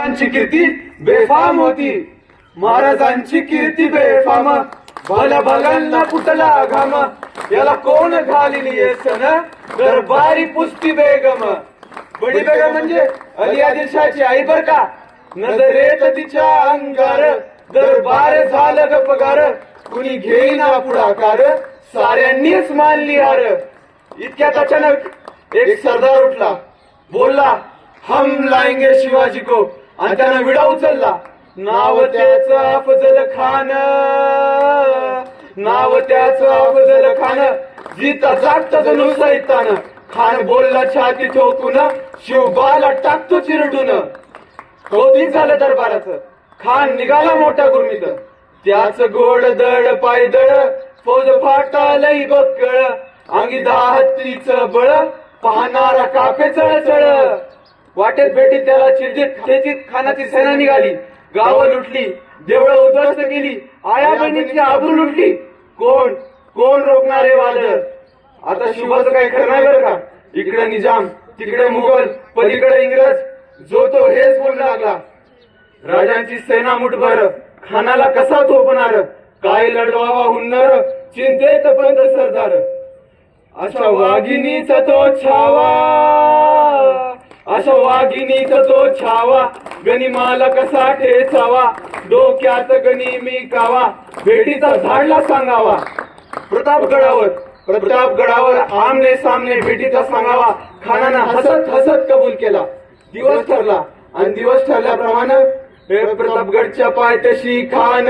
महाराजांची कीर्ती बेफाम होती, महाराजांची कीर्ती बेफाम, भल्या भल्यांना फुटला घाम, याला कोण घालिली येसन दरबारी पुस्ती बेगम. बडी बेगम म्हणजे अली आदिलशाची आई बर का. नजरेत तिच्या अंगार दरबार झालं गपगार, कुणी घेईना पुढाकार, साऱ्यांनीच मानली हार. इतक्यात अचानक एक सरदार उठला, बोलला हम लाएंगे शिवाजी को, आणि त्यानं विडा उचलला. नाव त्याचं अफजल खान, नाव त्याचं अफजल खान, जिता जागता जणू सैतान. खान बोलला छाती ठोकून, शिवबाला टाकतो चिरडून. कौतिक झालं दरबाराचं. खान निघाला मोठा गुरमीत, त्याच गोड दड पायदळ, फौज फाटालई बक्कळ, अंगी 10 हत्तीचं बळ, पाहणारा कापे चळचळ. वाटेत भेटीत त्याला चिरजीत खेचीत खानाची सेना निघाली. गावं लुटली, देवळं उद्ध्वस्त केली, आया बहिणीची आबरू लुटली. कोण कोण रोखणार हे वादळ. आता शिवाचं काही खरं नाही बरं का. इकडे निजाम, तिकडे मुघल, पलीकडे इंग्रज, जो तो हेच बोलू लागला. राजांची सेना मुठभर, खानाला कसा थोपणार, काय लढवावा हुन्नर, चिंतेत बंद सरदार. अशा वाघिणीचा तो छावा, अशा वाघिणीचा तो छावा, गनिमाला कसा ठेचावा, डोक्यात गणी मी कावा, भेटीचा झाडला सांगावा. प्रतापगडावर आमने सामने भेटीचा सांगावा. खानानं हसत हसत कबूल केला. दिवस ठरला, आणि दिवस ठरल्याप्रमाणे हे प्रतापगडच्या पायथ्याशी खान,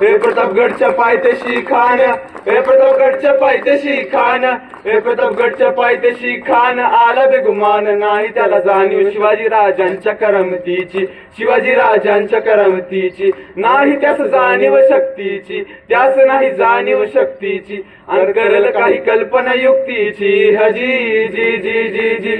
हे प्रतापगडच्या पायथ्याशी खान, हे प्रतापगडच्या पायथ्याशी खान, हे प्रतापगडच्या पायथ्याशी खान, आला बेगुमान नाही त्याला जाणीव शिवाजी राजांच्या करमतीची, शिवाजी राजांच्या करमतीची. नाही त्यास जाणीव शक्तीची, त्यास नाही जाणीव शक्तीची, आणि करल काही कल्पना युक्तीची, हजी जी जी जी जी,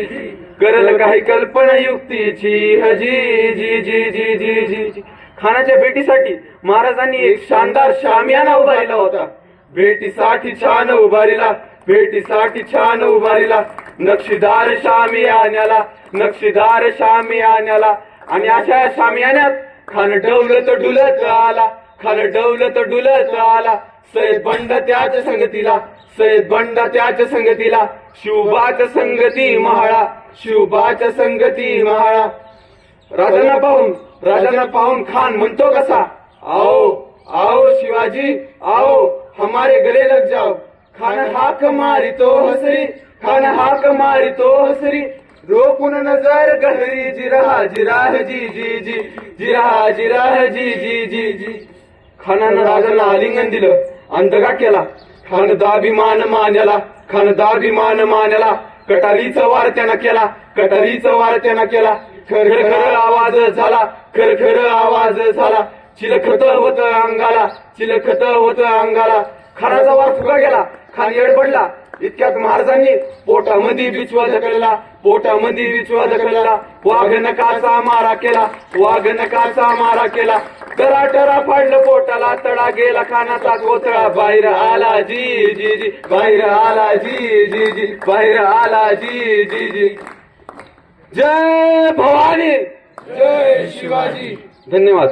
करल काही कल्पना युक्तीची, हजी जी जी जी जी जी. खानाच्या भेटीसाठी महाराजांनी एक शानदार शामियाना उभारिला होता. भेटीसाठी छान उभारिला, भेटीसाठी छान उभारिला, नक्षीदार शामियान्याला, नक्षीदार शामियान्याला. आणि अशा शामियान्यात खान डौलत डुलत आला, खान डौलत डुलत आला. सय्यद बंड त्याच्या संगतीला, सय्यद बंड त्याच्या संगतीला, शिवबाच्या संगती महाळा, शिवबाच्या संगती महाळा. राजांना पाहून खान म्हणतो कसा, आओ आओ शिवाजी आओ, हमारे गले लग जाओ. खान हाक मारितो हसरी, खान हाक मारितो हसरी, रोकून नजर गहरी, जिराह जिराह जी जी जी, जिराह जिराह जी जी जी जी. खानानं राजांना आलिंगन दिलं, अंधगा केला. खान दाभिमान मान्याला, खान दाभिमान मान्याला. कटारीचा वार त्यानं केला, कटारीचा वार त्यानं केला. खरखर आवाज झाला, खरखर आवाज झाला. चिलखत होत अंगाला, चिलखत होत अंगाला. खानाचा वार फुगा गेला, खान येडपडला. इतक्यात महाराजांनी पोटामध्ये बिचवा ढकलला, पोटामध्ये बिचवा ढकलला. वाघ नकाचा मारा केला, वाघ नकाचा मारा केला. टरा फाडलं पोटाला, तडा गेला खानाचा कोथळा. बाहेर आला जी जी जी, बाहेर आला जी जी जी, बाहेर आला जी जी जी. जय भवानी, जय शिवाजी. धन्यवाद.